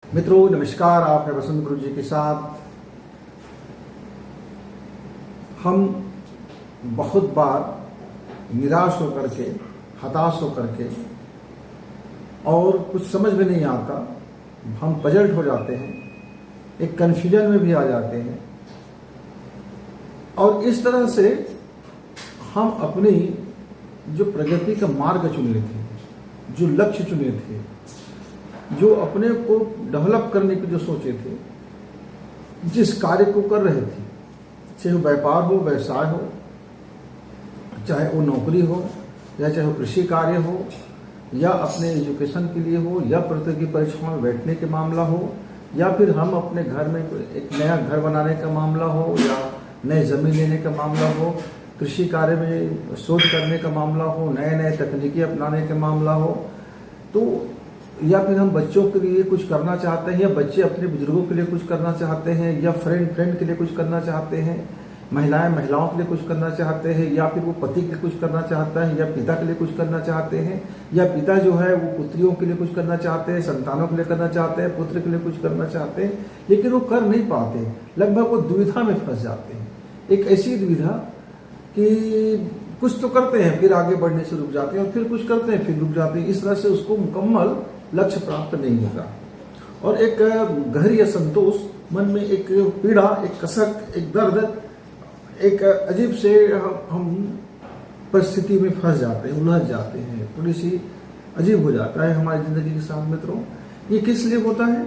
मित्रों नमस्कार, आप हैं वसंत गुरु जी के साथ। हम बहुत बार निराश होकर के, हताश होकर के और कुछ समझ में नहीं आता, हम पजल्ट हो जाते हैं, एक कन्फ्यूजन में भी आ जाते हैं और इस तरह से हम अपनी जो प्रगति का मार्ग चुने थे, जो लक्ष्य चुने थे, जो अपने को डेवलप करने की जो सोचे थे, जिस कार्य को कर रहे थे, चाहे वो व्यापार हो, व्यवसाय हो, चाहे वो नौकरी हो, या चाहे वो कृषि कार्य हो, या अपने एजुकेशन के लिए हो, या प्रतियोगी परीक्षाओं में बैठने के मामला हो, या फिर हम अपने घर में एक नया घर बनाने का मामला हो, या नई जमीन लेने का मामला हो, कृषि कार्य में शोध करने का मामला हो, नए नए तकनीकी अपनाने का मामला हो, तो या फिर हम बच्चों के लिए कुछ करना चाहते हैं, या बच्चे अपने बुजुर्गों के लिए कुछ करना चाहते हैं, या फ्रेंड के लिए कुछ करना चाहते हैं, महिलाएं महिलाओं के लिए कुछ करना चाहते हैं, या फिर वो पति के लिए कुछ करना चाहता है, या पिता के लिए कुछ करना चाहते हैं, या पिता जो है वो पुत्रियों के लिए कुछ करना चाहते हैं, संतानों के लिए करना चाहते हैं, पुत्र के लिए कुछ करना चाहते हैं, लेकिन वो कर नहीं पाते। लगभग वो दुविधा में फंस जाते हैं। एक ऐसी दुविधा कि कुछ तो करते हैं, फिर आगे बढ़ने से रुक जाते हैं, और फिर कुछ करते हैं, फिर रुक जाते हैं। इस तरह से उसको मुकम्मल लक्ष्य प्राप्त नहीं होगा और एक गहरी असंतोष मन में, एक पीड़ा, एक कसक, एक दर्द, एक अजीब से हम परिस्थिति में फंस जाते हैं, उलझ जाते हैं, थोड़ी सी अजीब हो जाता है हमारी जिंदगी के साथ। मित्रों, ये किस लिए होता है?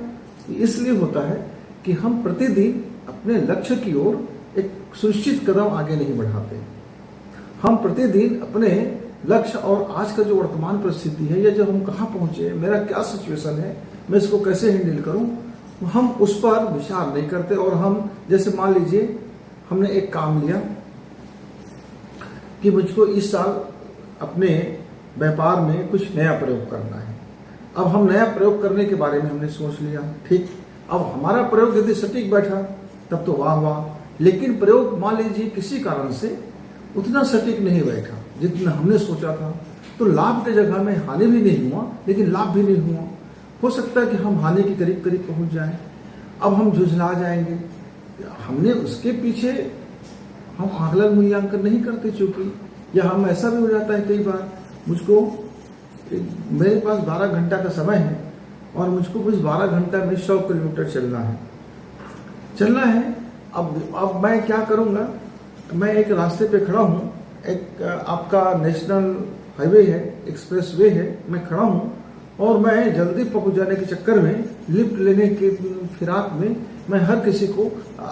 इसलिए होता है कि हम प्रतिदिन अपने लक्ष्य की ओर एक सुनिश्चित कदम आगे नहीं बढ़ाते। हम प्रतिदिन अपने लक्ष्य और आज का जो वर्तमान परिस्थिति है, या जो हम कहाँ पहुंचे, मेरा क्या सिचुएशन है, मैं इसको कैसे हैंडल करूं, हम उस पर विचार नहीं करते। और हम जैसे मान लीजिए हमने एक काम लिया कि मुझको इस साल अपने व्यापार में कुछ नया प्रयोग करना है। अब हम नया प्रयोग करने के बारे में हमने सोच लिया, ठीक। अब हमारा प्रयोग यदि सटीक बैठा तब तो वाह वाह, लेकिन प्रयोग मान लीजिए किसी कारण से उतना सटीक नहीं बैठा जितना हमने सोचा था, तो लाभ की जगह में हानि भी नहीं हुआ, लेकिन लाभ भी नहीं हुआ। हो सकता है कि हम हानि के करीब करीब पहुंच जाएं। अब हम झुझला जाएंगे। हमने उसके पीछे हम आकलन मूल्यांकन नहीं करते चूंकि, या हम ऐसा भी हो जाता है कई बार, मुझको मेरे पास 12 घंटा का समय है और मुझको कुछ 12 घंटा में 100 किलोमीटर चलना है। अब मैं क्या करूंगा, मैं एक रास्ते पे खड़ा हूँ, एक आपका नेशनल हाईवे है, एक्सप्रेस वे है, मैं खड़ा हूँ और मैं जल्दी पहुंच जाने के चक्कर में, लिफ्ट लेने के फिराक में मैं हर किसी को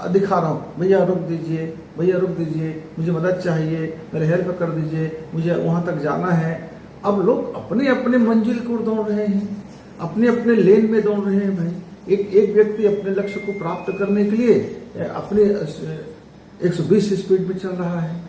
दिखा रहा हूँ, भैया रुक दीजिए, भैया रुक दीजिए, मुझे मदद चाहिए, मेरे हेल्प कर दीजिए, मुझे वहां तक जाना है। अब लोग अपने अपने मंजिल को दौड़ रहे हैं, अपने अपने लेन में दौड़ रहे हैं। भाई एक व्यक्ति अपने लक्ष्य को प्राप्त करने के लिए अपने 120 स्पीड में चल रहा है,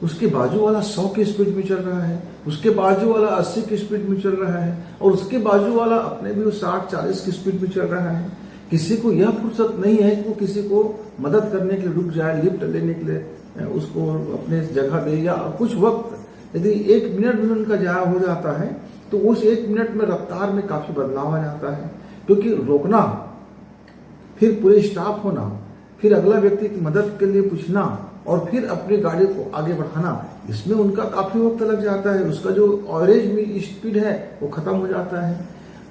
उसके बाजू वाला 100 की स्पीड में चल रहा है, उसके बाजू वाला 80 की स्पीड में चल रहा है, और उसके बाजू वाला अपने भी 60-40 की स्पीड में चल रहा है। किसी को यह फुर्सत नहीं है कि वो किसी को मदद करने के लिए रुक जाए, लिफ्ट लेने के लिए उसको अपने जगह दे, या कुछ वक्त यदि 1 मिनट भी उनका जाया हो जाता है तो उस 1 मिनट में रफ्तार में काफी बदलाव आ जाता है। क्योंकि रोकना, फिर पूरे स्टॉप होना, फिर अगला व्यक्ति की मदद के लिए पूछना, और फिर अपनी गाड़ी को आगे बढ़ाना, इसमें उनका काफी वक्त लग जाता है। उसका जो एवरेज में स्पीड है वो खत्म हो जाता है।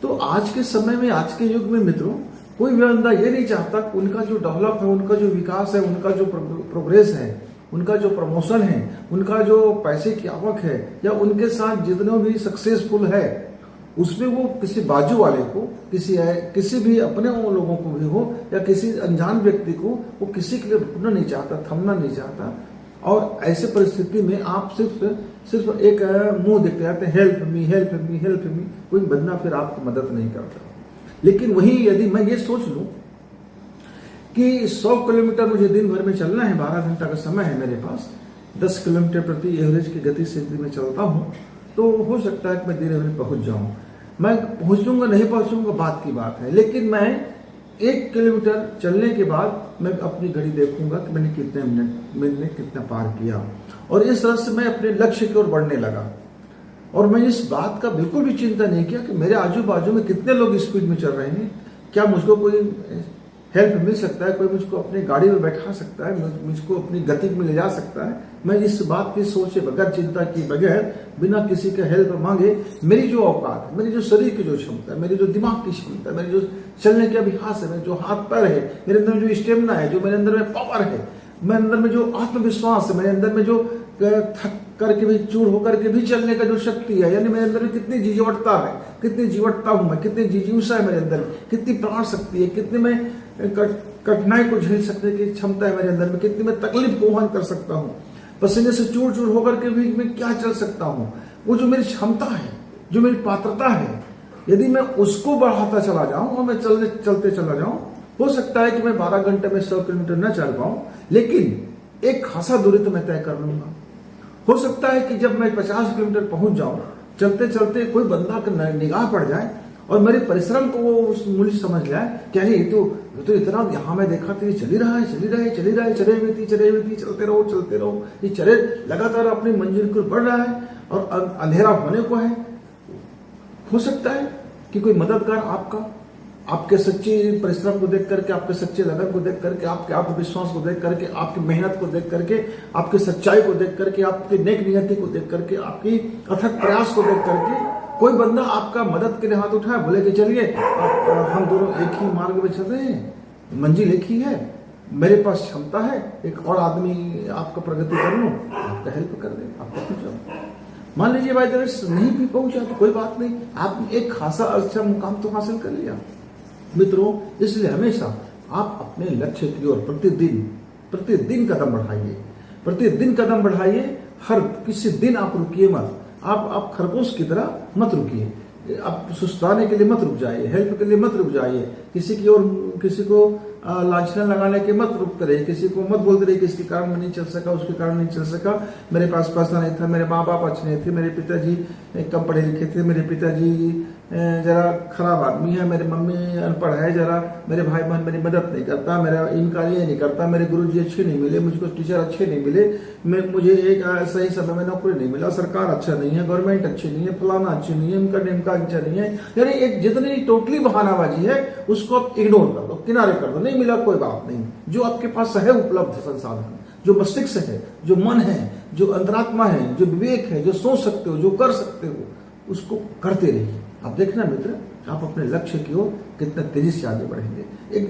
तो आज के समय में, आज के युग में मित्रों, कोई भी बंदा ये नहीं चाहता कि उनका जो डेवलप है, उनका जो विकास है, उनका जो प्रोग्रेस है, उनका जो प्रमोशन है, उनका जो पैसे की आवक है, या उनके साथ जितने भी सक्सेसफुल है, उसमें वो किसी बाजू वाले को, किसी भी अपने लोगों को भी हो, या किसी अनजान व्यक्ति को, वो किसी के लिए रुकना नहीं चाहता, थमना नहीं चाहता। और ऐसे परिस्थिति में आप सिर्फ एक मुंह देखते रहते हैं, help me help me help me, कोई बंदा फिर आपकी मदद नहीं करता। लेकिन वही यदि मैं ये सोच लूं कि 100 किलोमीटर मुझे दिन भर में चलना है, 12 घंटा का समय है मेरे पास, 10 किलोमीटर प्रति एवरेज की गति से यदि मैं चलता हूं, तो हो सकता है कि मैं धीरे धीरे पहुंच जाऊं। मैं पहुंचूंगा नहीं पहुंचूंगा बात की बात है, लेकिन मैं 1 किलोमीटर चलने के बाद मैं अपनी घड़ी देखूंगा कि मैंने कितने मिनट में कितना पार किया, और इस तरह से मैं अपने लक्ष्य की ओर बढ़ने लगा। और मैं इस बात का बिल्कुल भी चिंता नहीं किया कि मेरे आजू बाजू में कितने लोग स्पीड में चल रहे हैं, क्या मुझको कोई हेल्प मिल सकता है, कोई मुझको अपनी गाड़ी में बैठा सकता है, मुझको अपनी गति में ले जा सकता है। मैं इस बात की सोचे बगैर, चिंता किए बगैर, बिना किसी के हेल्प मांगे, मेरी जो औकात है, मेरी जो शरीर की जो क्षमता है, मेरी जो दिमाग की क्षमता है, मेरी जो चलने के अभ्यास है, मेरे जो हाथ पैर है, मेरे अंदर में जो स्टेमिना है, जो मेरे अंदर में पावर है, मेरे अंदर में जो आत्मविश्वास है, मेरे अंदर में जो थक करके भी, चूर होकर के भी चलने का जो शक्ति है, यानी मेरे अंदर में कितनी जीवटता है, कितनी जीवटता हूं मैं, कितनी जिज्ञासा है मेरे अंदर, कितनी प्राण शक्ति है, कितनी मैं कठिनाई को झेल सकने की क्षमता है मेरे अंदर में, कितनी मैं तकलीफ को वहन कर सकता हूँ, पसीने से चूर चूर होकर के भी मैं क्या चल सकता हूँ। वो जो मेरी क्षमता है, जो मेरी पात्रता है, यदि मैं उसको बढ़ाता चला जाऊं और मैं चलते चला जाऊं, हो सकता है कि मैं 12 घंटे में 100 किलोमीटर न चल पाऊं, लेकिन एक खासा दूरी तो मैं तय कर लूंगा। हो सकता है कि जब मैं 50 किलोमीटर पहुंच जाऊं, चलते चलते कोई बंदा का निगाह पड़ जाए और मेरे परिश्रम को वो उस मूल्य समझ जाए कि अरे ये तो इतना यहाँ मैं देखा तो ये चली रहा है, चले हुए थी, चलते रहो, ये चले लगातार अपनी मंजिल को बढ़ रहा है और अंधेरा होने को है। हो सकता है कि कोई मददगार आपके सच्चे परिश्रम को देख करके, आपके सच्चे लगन को देख करके, आपके आत्मविश्वास को देख करके, आपकी मेहनत को देख करके, आपकी सच्चाई को देख करके, आपकी नेक नियति को देख करके, आपकी अथक प्रयास को देख करके कोई बंदा आपका मदद के लिए हाथ उठाए, बोले कि चलिए हम दोनों एक ही मार्ग में चल रहे हैं, मंजिल एक ही है, मेरे पास क्षमता है, एक और आदमी आपका प्रगति कर लूं, आपका हेल्प कर दे, आपका पहुंचाओ। मान लीजिए भाई नहीं भी पहुंचा तो कोई बात नहीं, आपने एक खासा अच्छा मुकाम तो हासिल कर लिया। मित्रों, इसलिए हमेशा आप अपने लक्ष्य की ओर प्रतिदिन कदम बढ़ाइए। हर किसी दिन आप रुकिए मत, आप खरगोश की तरह मत रुकिए, आप सुस्ताने के लिए मत रुक जाइए, हेल्प के लिए मत रुक जाइए, किसी को लांछना लगाने के मत रुकते रहिए, किसी को मत बोलते रहिए कि इसके कारण मैं नहीं चल सका, उसके कारण नहीं चल सका, मेरे पास पैसा नहीं था, मेरे माँ बाप अच्छे नहीं थे, मेरे पिताजी कम पढ़े लिखे थे, मेरे पिताजी जरा खराब आदमी है, मेरी मम्मी अनपढ़ है, जरा मेरे भाई बहन मेरी मदद नहीं करता, मेरा इनका ये नहीं करता, मेरे गुरुजी अच्छे नहीं मिले, मुझको टीचर अच्छे नहीं मिले, मुझे एक सही समय में नौकरी नहीं मिला, सरकार अच्छा नहीं है, गवर्नमेंट अच्छी नहीं है, फलाना अच्छी नहीं है, इनका अच्छा नहीं है। यानी एक जितनी टोटली बहानाबाजी है उसको आप इग्नोर कर दो, किनारे कर दो, नहीं मिला कोई बात नहीं। जो आपके पास है उपलब्ध संसाधन, जो मस्तिष्क है, जो मन है, जो अंतरात्मा है, जो विवेक है, जो सोच सकते हो, जो कर सकते हो, उसको करते रहिए। आप देखना मित्र, आप अपने लक्ष्य की ओर कितने तेजी से आगे बढ़ेंगे। एक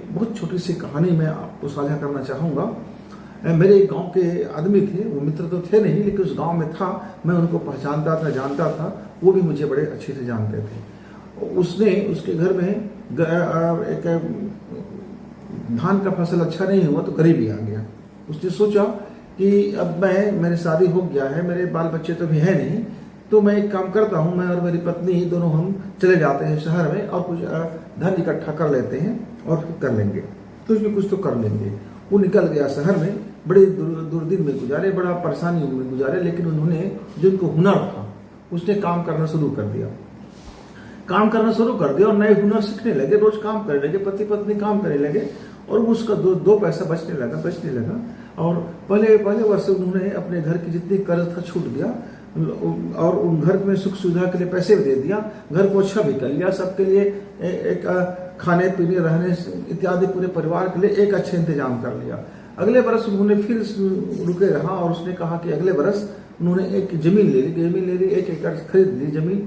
बहुत छोटी सी कहानी मैं आपको साझा करना चाहूंगा। मेरे एक गांव के आदमी थे, वो मित्र तो थे नहीं, लेकिन उस गांव में था, मैं उनको पहचानता था, जानता था, वो भी मुझे बड़े अच्छे से जानते थे। उसके घर में एक धान का फसल अच्छा नहीं हुआ तो गरीबी आ गया। उसने सोचा कि अब मेरी शादी हो गया है, मेरे बाल बच्चे तो भी है नहीं, तो मैं एक काम करता हूँ, मैं और मेरी पत्नी दोनों हम चले जाते हैं शहर में और कुछ धन इकट्ठा कर लेते हैं और कर लेंगे, तो उसमें कुछ तो कर लेंगे। वो निकल गया शहर में, बड़े दुर्दिन में गुजारे, बड़ा परेशानी में गुजारे, लेकिन उन्होंने जो उनको हुनर था उसने काम करना शुरू कर दिया और नए हुनर सीखने लगे, रोज काम करने लगे, पति पत्नी काम करने लगे और उसका दो पैसा बचने लगा। और पहले वर्ष उन्होंने अपने घर की जितनी कर्ज था छूट गया और उन घर में सुख सुविधा के लिए पैसे भी दे दिया, घर को अच्छा भी कर लिया, सबके लिए एक खाने पीने रहने इत्यादि पूरे परिवार के लिए एक अच्छा इंतजाम कर लिया। अगले बरस उन्होंने फिर रुके रहा और उसने कहा कि अगले बरस उन्होंने एक जमीन ले ली, 1 एकड़ खरीद ली जमीन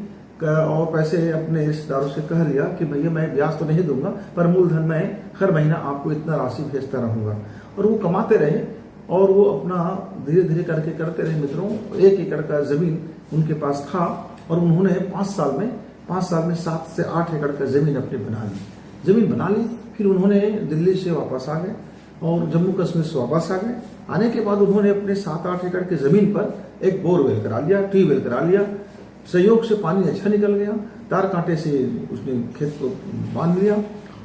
और पैसे अपने रिश्तेदारों से कह लिया कि भैया मैं ब्याज तो नहीं दूंगा, पर मूलधन मैं हर महीना आपको इतना राशि भेजता रहूंगा। और वो कमाते रहे और वो अपना धीरे धीरे करते रहे। मित्रों, 1 एकड़ का जमीन उनके पास था और उन्होंने 5 साल में 7 से 8 एकड़ का जमीन अपनी बना ली। फिर उन्होंने दिल्ली से वापस आ गए और जम्मू कश्मीर से वापस आ गए। आने के बाद उन्होंने अपने 7-8 एकड़ की जमीन पर एक बोरवेल करा लिया, ट्यूबवेल करा लिया। संयोग से पानी अच्छा निकल गया, तार कांटे से उसने खेत को बांध लिया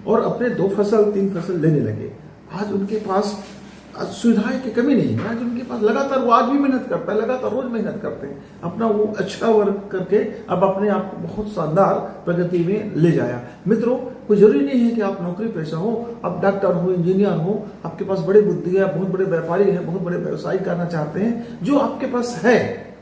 और अपने 2-3 फसल लेने लगे। आज उनके पास सुविधाएं की कमी नहीं है, आज उनके पास लगातार वो आज भी मेहनत करता है, लगातार रोज मेहनत करते हैं, अपना वो अच्छा वर्क करके अब अपने आप को बहुत शानदार प्रगति में ले जाया। मित्रों, कोई जरूरी नहीं है कि आप नौकरी पेशा हो, आप डॉक्टर हो, इंजीनियर हो, आपके पास बड़ी बुद्धि है, बहुत बड़े व्यापारी हैं, बहुत बड़े व्यवसाय करना चाहते हैं, जो आपके पास है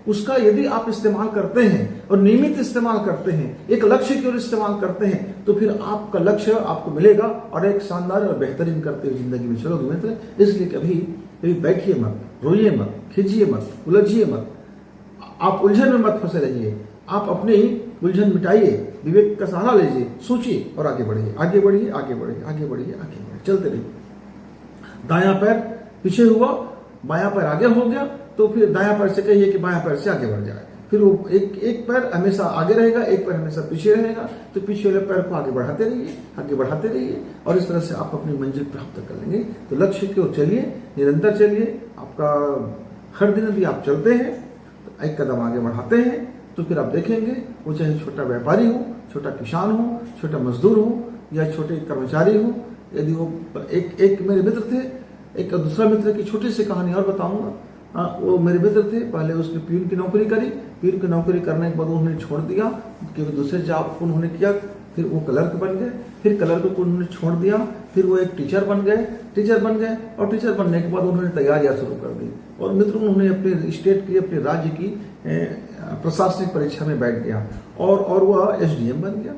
उसका यदि आप इस्तेमाल करते हैं और नियमित इस्तेमाल करते हैं, एक लक्ष्य की ओर इस्तेमाल करते हैं, तो फिर आपका लक्ष्य आपको मिलेगा और एक शानदार और बेहतरीन करते हुए जिंदगी में चलोगे मित्र। इसलिए कभी कभी बैठिए मत, रोइए मत, खींचिए मत, उलझिए मत, आप उलझन में मत फंसे रहिए। आप अपनी उलझन मिटाइए, विवेक का सहारा लीजिए, सोचिए और आगे बढ़िए, आगे बढ़िए, आगे बढ़िए, आगे बढ़िए, आगे बढ़िए, चलते रहिए। दायां पैर पीछे हुआ, बायां पैर आगे हो गया, तो फिर दायां पैर से कहिए कि बायां पैर से आगे बढ़ जाए। फिर वो एक पैर हमेशा आगे रहेगा, एक पैर हमेशा पीछे रहेगा, तो पीछे वाले पैर को आगे बढ़ाते रहिए, आगे बढ़ाते रहिए, और इस तरह से आप अपनी मंजिल प्राप्त कर लेंगे। तो लक्ष्य की ओर चलिए, निरंतर चलिए। आपका हर दिन यदि आप चलते हैं, तो एक कदम आगे बढ़ाते हैं, तो फिर आप देखेंगे, वो चाहे छोटा व्यापारी हो, छोटा किसान हो, छोटा मजदूर हो, या छोटे कर्मचारी हो, यदि वो एक मेरे मित्र थे, एक दूसरा मित्र की छोटी सी कहानी और बताऊंगा। वो मेरे मित्र थे, पहले उसने पीएन की नौकरी करी, पीएन की नौकरी करने के बाद उन्होंने छोड़ दिया, क्योंकि दूसरे जॉब को उन्होंने किया, फिर वो क्लर्क बन गए, फिर क्लर्क को उन्होंने छोड़ दिया, फिर वो एक टीचर बन गए, और टीचर बनने के बाद उन्होंने तैयारियां शुरू कर दी, और मित्रों उन्होंने अपने स्टेट की, अपने राज्य की प्रशासनिक परीक्षा में बैठ गया, और वह एसडीएम बन गया।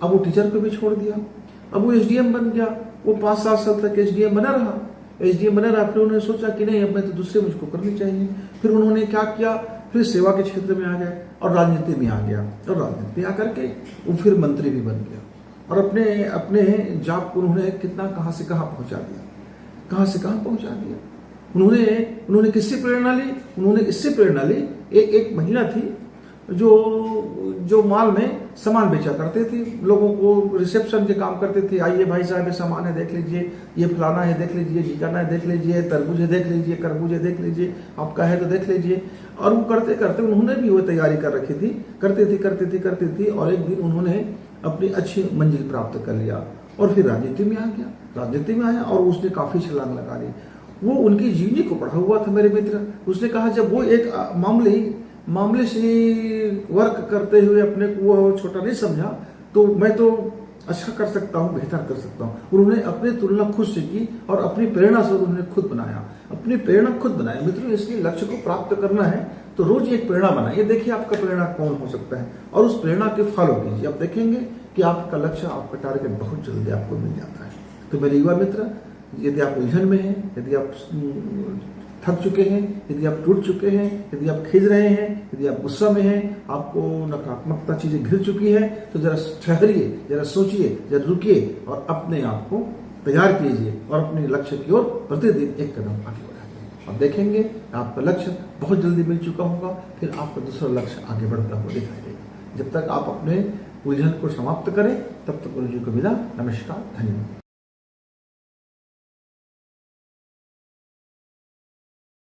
अब वो टीचर को भी छोड़ दिया, अब वो एसडीएम बन गया, वो 5-7 साल तक एसडीएम बना रहा, फिर उन्होंने सोचा कि नहीं, अब मैं तो दूसरे मुझको करनी चाहिए। फिर उन्होंने क्या किया, फिर सेवा के क्षेत्र में आ गए और राजनीति में आ गया, और राजनीति में आकर के वो फिर मंत्री भी बन गया, और अपने जॉब को उन्होंने कहां से कहां पहुंचा दिया। उन्होंने किससे प्रेरणा ली? उन्होंने इससे प्रेरणा ली, एक महिला थी जो माल में सामान बेचा करते थे, लोगों को रिसेप्शन के काम करते थे। आइए भाई साहब, ये सामान है, देख लीजिए, ये फलाना है, देख लीजिए, ठिकाना है, देख लीजिए, तरबूज है, देख लीजिए, खरबूज है, देख लीजिए, आपका है तो देख लीजिए। और वो करते करते उन्होंने भी वो तैयारी कर रखी थी, करती थी, और एक दिन उन्होंने अपनी अच्छी मंजिल प्राप्त कर लिया, और फिर राजनीति में आया, और उसने काफी छलांग लगा ली। वो उनकी जीवनी को पढ़ा हुआ था मेरे मित्र। उसने कहा, जब वो एक मामले से वर्क करते हुए अपने को वो छोटा नहीं समझा, तो मैं तो अच्छा कर सकता हूँ, बेहतर कर सकता हूँ। उन्होंने अपनी तुलना खुद से की, और अपनी प्रेरणा से उन्होंने खुद बनाया, मित्रों। इसलिए लक्ष्य को प्राप्त करना है तो रोज एक प्रेरणा बनाइए। देखिए आपका प्रेरणा कौन हो सकता है, और उस प्रेरणा के फॉलो कीजिए। आप देखेंगे कि आपका लक्ष्य, आपका टारगेट बहुत जल्दी आपको मिल जाता है। तो मेरे युवा मित्र, यदि आप उलझन में हैं, यदि आप थक चुके हैं, यदि आप टूट चुके हैं, यदि आप खींच रहे हैं, यदि आप गुस्सा में हैं, आपको नकारात्मकता चीजें घिर चुकी है, तो जरा ठहरिए, जरा सोचिए, जरा रुकिए, और अपने आप को तैयार कीजिए, और अपने लक्ष्य की ओर प्रतिदिन एक कदम आगे बढ़ाइए। और देखेंगे आपका लक्ष्य बहुत जल्दी मिल चुका होगा, फिर आपका दूसरा लक्ष्य आगे बढ़ता हुआ दिखाई देगा। जब तक आप अपने उलझन को समाप्त करें, तब तक गुरु जी को विदा। नमस्कार, धन्यवाद।